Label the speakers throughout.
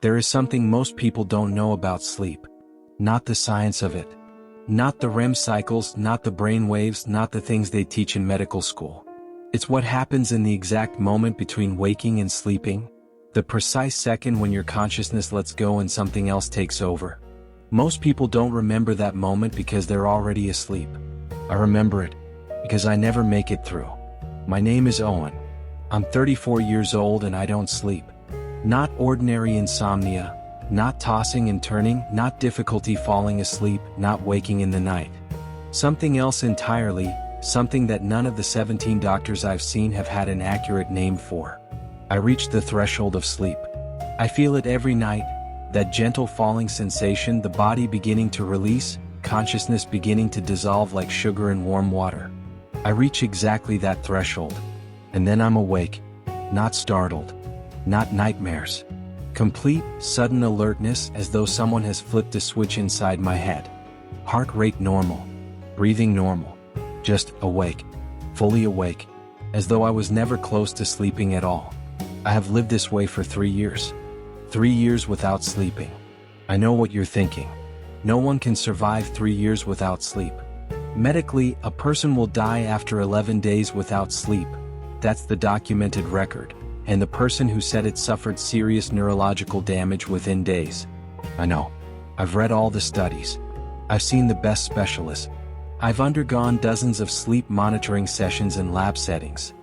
Speaker 1: There is something most people don't know about sleep. Not the science of it. Not the REM cycles, not the brain waves, not the things they teach in medical school. It's what happens in the exact moment between waking and sleeping. The precise second when your consciousness lets go and something else takes over. Most people don't remember that moment because they're already asleep. I remember it because I never make it through. My name is Owen. I'm 34 years old and I don't sleep. Not ordinary insomnia, not tossing and turning, not difficulty falling asleep, not waking in the night. Something else entirely, something that none of the 17 doctors I've seen have had an accurate name for. I reached the threshold of sleep. I feel it every night, that gentle falling sensation, the body beginning to release, consciousness beginning to dissolve like sugar in warm water. I reach exactly that threshold. And then I'm awake, not startled, not nightmares. Complete, sudden alertness as though someone has flipped a switch inside my head. Heart rate normal. Breathing normal. Just awake. Fully awake. As though I was never close to sleeping at all. I have lived this way for 3 years. 3 years without sleeping. I know what you're thinking. No one can survive 3 years without sleep. Medically, a person will die after 11 days without sleep. That's the documented record. And the person who said it suffered serious neurological damage within days. I know. I've read all the studies. I've seen the best specialists. I've undergone dozens of sleep monitoring sessions in lab settings.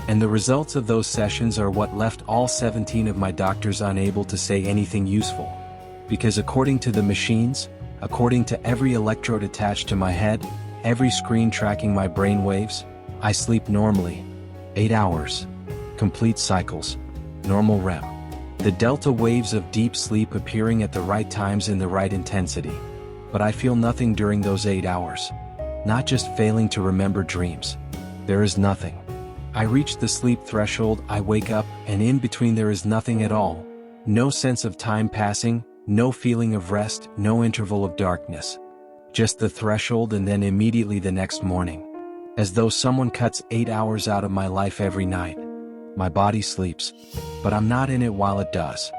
Speaker 1: And the results of those sessions are what left all 17 of my doctors unable to say anything useful. Because according to the machines, according to every electrode attached to my head, every screen tracking my brain waves, I sleep normally. 8 hours. Complete cycles. Normal REM. The delta waves of deep sleep appearing at the right times in the right intensity. But I feel nothing during those 8 hours. Not just failing to remember dreams. There is nothing. I reach the sleep threshold, I wake up, and in between there is nothing at all. No sense of time passing, no feeling of rest, no interval of darkness. Just the threshold and then immediately the next morning. As though someone cuts 8 hours out of my life every night. My body sleeps, but I'm not in it while it does.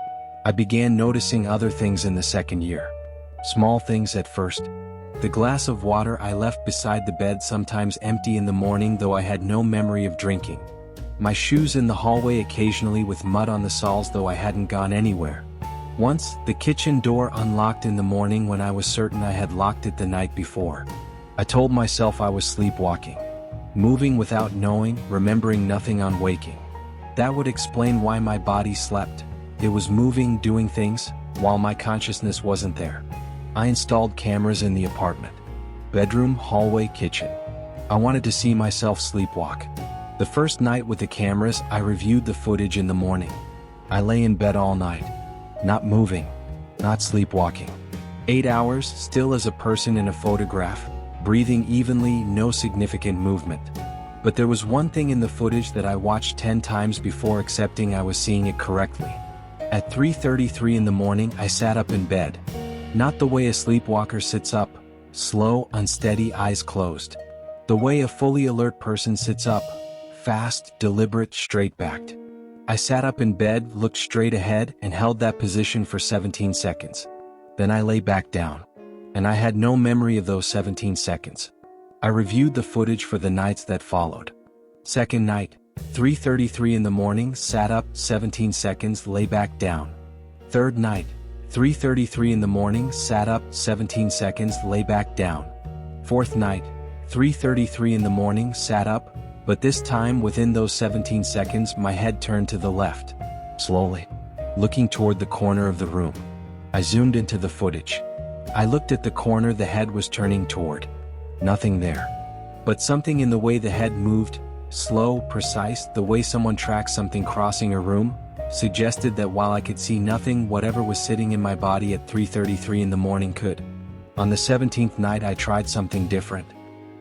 Speaker 1: I began noticing other things in the second year. Small things at first. The glass of water I left beside the bed sometimes empty in the morning though I had no memory of drinking. My shoes in the hallway occasionally with mud on the soles though I hadn't gone anywhere. Once, the kitchen door unlocked in the morning when I was certain I had locked it the night before. I told myself I was sleepwalking. Moving without knowing, remembering nothing on waking. That would explain why my body slept. It was moving, doing things, while my consciousness wasn't there. I installed cameras in the apartment. Bedroom, hallway, kitchen. I wanted to see myself sleepwalk. The first night with the cameras, I reviewed the footage in the morning. I lay in bed all night. Not moving. Not sleepwalking. 8 hours, still as a person in a photograph. Breathing evenly, no significant movement. But there was one thing in the footage that I watched 10 times before accepting I was seeing it correctly. At 3:33 in the morning, I sat up in bed. Not the way a sleepwalker sits up, slow, unsteady, eyes closed. The way a fully alert person sits up, fast, deliberate, straight-backed. I sat up in bed, looked straight ahead, and held that position for 17 seconds. Then I lay back down. And I had no memory of those 17 seconds. I reviewed the footage for the nights that followed. Second night, 3:33 in the morning, sat up, 17 seconds, lay back down. Third night, 3:33 in the morning, sat up, 17 seconds, lay back down. Fourth night, 3:33 in the morning, sat up, but this time within those 17 seconds my head turned to the left. Slowly. Looking toward the corner of the room. I zoomed into the footage. I looked at the corner the head was turning toward. Nothing there. But something in the way the head moved, slow, precise, the way someone tracks something crossing a room, suggested that while I could see nothing, whatever was sitting in my body at 3:33 in the morning could. On the 17th night I tried something different.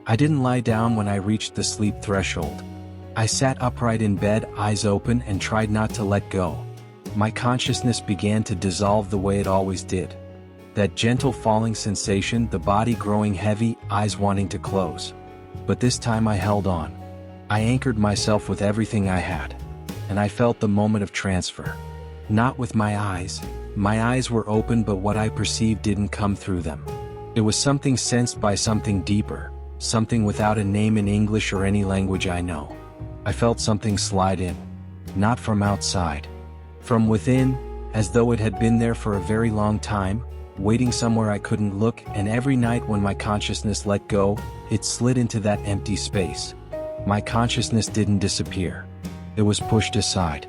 Speaker 1: I didn't lie down when I reached the sleep threshold. I sat upright in bed, eyes open, and tried not to let go. My consciousness began to dissolve the way it always did. That gentle falling sensation, the body growing heavy, eyes wanting to close. But this time I held on. I anchored myself with everything I had. And I felt the moment of transfer. Not with my eyes, My eyes were open, but what I perceived didn't come through them. It was something sensed by something deeper, something without a name in English or any language I know. I felt something slide in. Not from outside. From within, as though it had been there for a very long time, waiting somewhere I couldn't look, and every night when my consciousness let go, it slid into that empty space. My consciousness didn't disappear. It was pushed aside.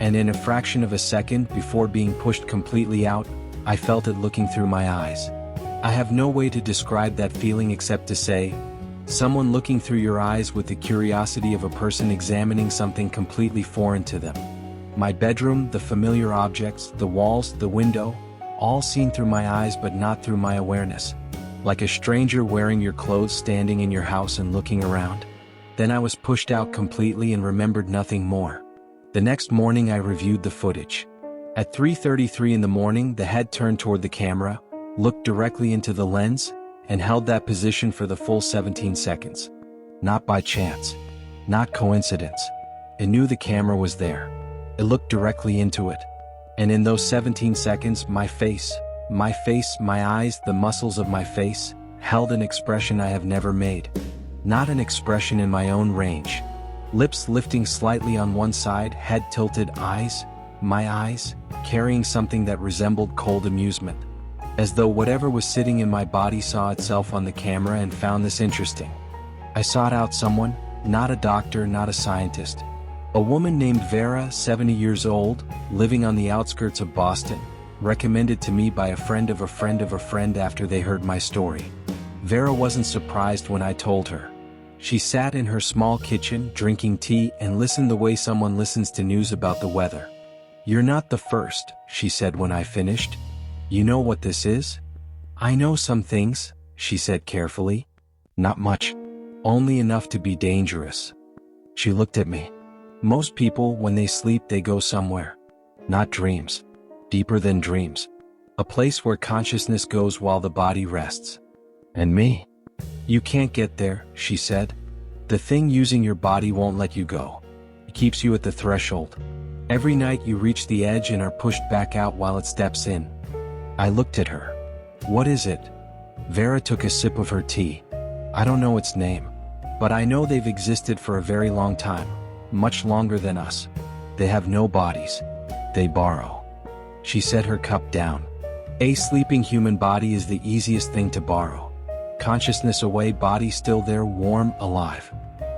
Speaker 1: And in a fraction of a second before being pushed completely out, I felt it looking through my eyes. I have no way to describe that feeling except to say, someone looking through your eyes with the curiosity of a person examining something completely foreign to them. My bedroom, the familiar objects, the walls, the window, all seen through my eyes but not through my awareness. Like a stranger wearing your clothes standing in your house and looking around. Then I was pushed out completely and remembered nothing more. The next morning I reviewed the footage. At 3:33 in the morning, the head turned toward the camera, looked directly into the lens, and held that position for the full 17 seconds. Not by chance. Not coincidence. It knew the camera was there. It looked directly into it. And in those 17 seconds, my face, my eyes, the muscles of my face, held an expression I have never made. Not an expression in my own range. Lips lifting slightly on one side, head tilted, my eyes, carrying something that resembled cold amusement. As though whatever was sitting in my body saw itself on the camera and found this interesting. I sought out someone, not a doctor, not a scientist. A woman named Vera, 70 years old, living on the outskirts of Boston, recommended to me by a friend of a friend of a friend after they heard my story. Vera wasn't surprised when I told her. She sat in her small kitchen, drinking tea, and listened the way someone listens to news about the weather. "You're not the first," she said when I finished. "You know what this is?" "I know some things," she said carefully. "Not much. Only enough to be dangerous." She looked at me. "Most people, when they sleep, they go somewhere. Not dreams. Deeper than dreams. A place where consciousness goes while the body rests. And me? You can't get there," she said. "The thing using your body won't let you go. It keeps you at the threshold. Every night you reach the edge and are pushed back out while it steps in." I looked at her. "What is it?" Vera took a sip of her tea. "I don't know its name. But I know they've existed for a very long time. Much longer than us. They have no bodies. They borrow." She set her cup down. "A sleeping human body is the easiest thing to borrow. Consciousness away, body still there, warm, alive.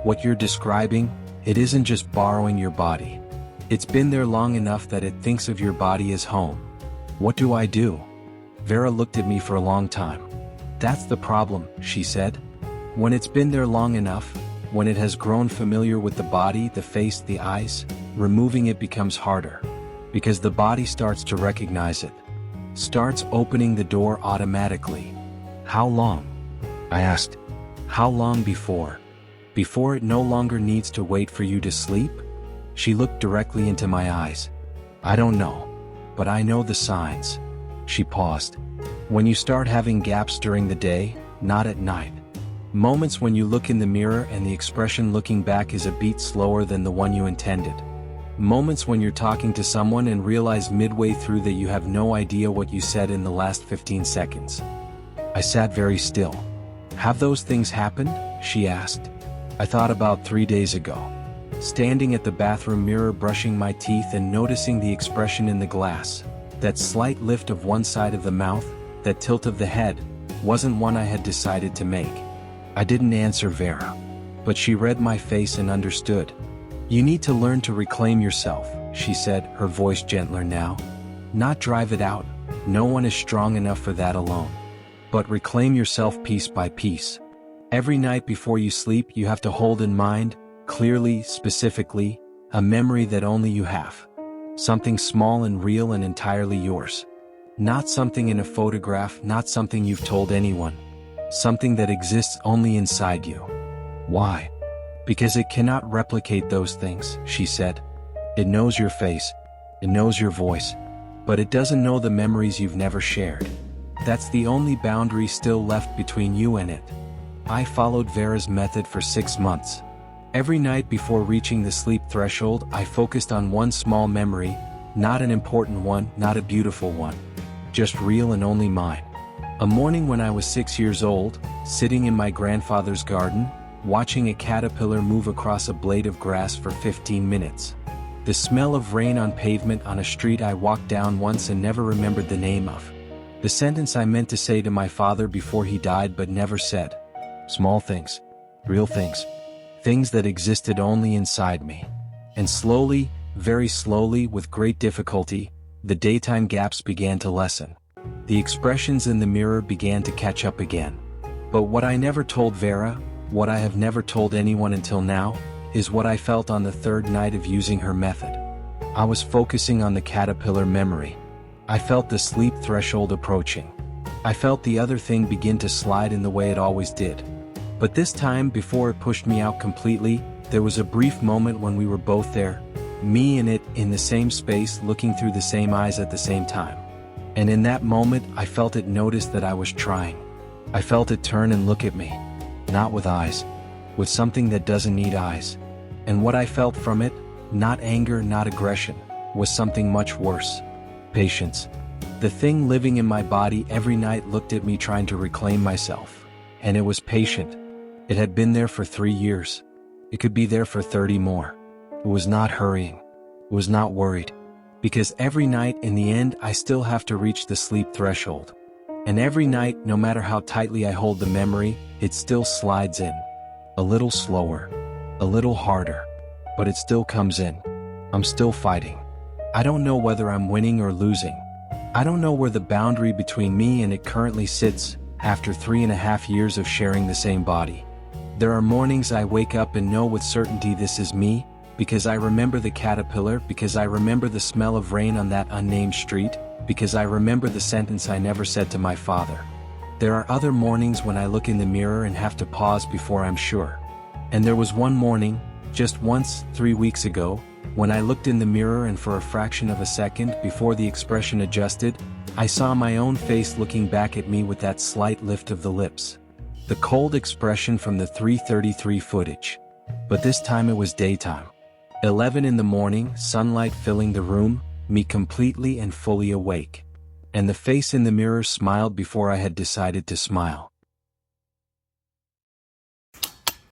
Speaker 1: What you're describing, it isn't just borrowing your body. It's been there long enough that it thinks of your body as home. What do I do?" Vera looked at me for a long time. "That's the problem," she said. "When it's been there long enough, when it has grown familiar with the body, the face, the eyes, removing it becomes harder. Because the body starts to recognize it. Starts opening the door automatically." "How long?" I asked. "How long before? Before it no longer needs to wait for you to sleep?" She looked directly into my eyes. "I don't know. But I know the signs." She paused. "When you start having gaps during the day, not at night. Moments when you look in the mirror and the expression looking back is a beat slower than the one you intended. Moments when you're talking to someone and realize midway through that you have no idea what you said in the last 15 seconds. I sat very still. "Have those things happened?" she asked. I thought about 3 days ago. Standing at the bathroom mirror brushing my teeth and noticing the expression in the glass. That slight lift of one side of the mouth, that tilt of the head, wasn't one I had decided to make. I didn't answer Vera. But she read my face and understood. "You need to learn to reclaim yourself," she said, her voice gentler now. "Not drive it out. No one is strong enough for that alone. But reclaim yourself piece by piece. Every night before you sleep you have to hold in mind, clearly, specifically, a memory that only you have. Something small and real and entirely yours. Not something in a photograph, not something you've told anyone. Something that exists only inside you." "Why?" "Because it cannot replicate those things," she said. "It knows your face. It knows your voice. But it doesn't know the memories you've never shared. That's the only boundary still left between you and it." I followed Vera's method for 6 months. Every night before reaching the sleep threshold, I focused on one small memory, Not an important one, not a beautiful one. Just real and only mine. A morning when I was 6 years old, sitting in my grandfather's garden, watching a caterpillar move across a blade of grass for 15 minutes. The smell of rain on pavement on a street I walked down once and never remembered the name of. The sentence I meant to say to my father before he died but never said. Small things. Real things. Things that existed only inside me. And slowly, very slowly, with great difficulty, the daytime gaps began to lessen. The expressions in the mirror began to catch up again. But what I never told Vera, what I have never told anyone until now, is what I felt on the third night of using her method. I was focusing on the caterpillar memory. I felt the sleep threshold approaching. I felt the other thing begin to slide in the way it always did. But this time, before it pushed me out completely, there was a brief moment when we were both there, me and it, in the same space, looking through the same eyes at the same time. And in that moment, I felt it notice that I was trying. I felt it turn and look at me. Not with eyes. With something that doesn't need eyes. And what I felt from it, not anger, not aggression, was something much worse. Patience. The thing living in my body every night looked at me trying to reclaim myself. And it was patient. It had been there for 3 years. It could be there for 30 more. It was not hurrying. It was not worried. Because every night, in the end, I still have to reach the sleep threshold. And every night, no matter how tightly I hold the memory, it still slides in. A little slower. A little harder. But it still comes in. I'm still fighting. I don't know whether I'm winning or losing. I don't know where the boundary between me and it currently sits, after 3.5 years of sharing the same body. There are mornings I wake up and know with certainty this is me, because I remember the caterpillar, because I remember the smell of rain on that unnamed street, because I remember the sentence I never said to my father. There are other mornings when I look in the mirror and have to pause before I'm sure. And there was one morning, just once, 3 weeks ago, when I looked in the mirror and for a fraction of a second before the expression adjusted, I saw my own face looking back at me with that slight lift of the lips. The cold expression from the 3:33 footage. But this time it was daytime. 11 in the morning, sunlight filling the room, me completely and fully awake. And the face in the mirror smiled before I had decided to smile.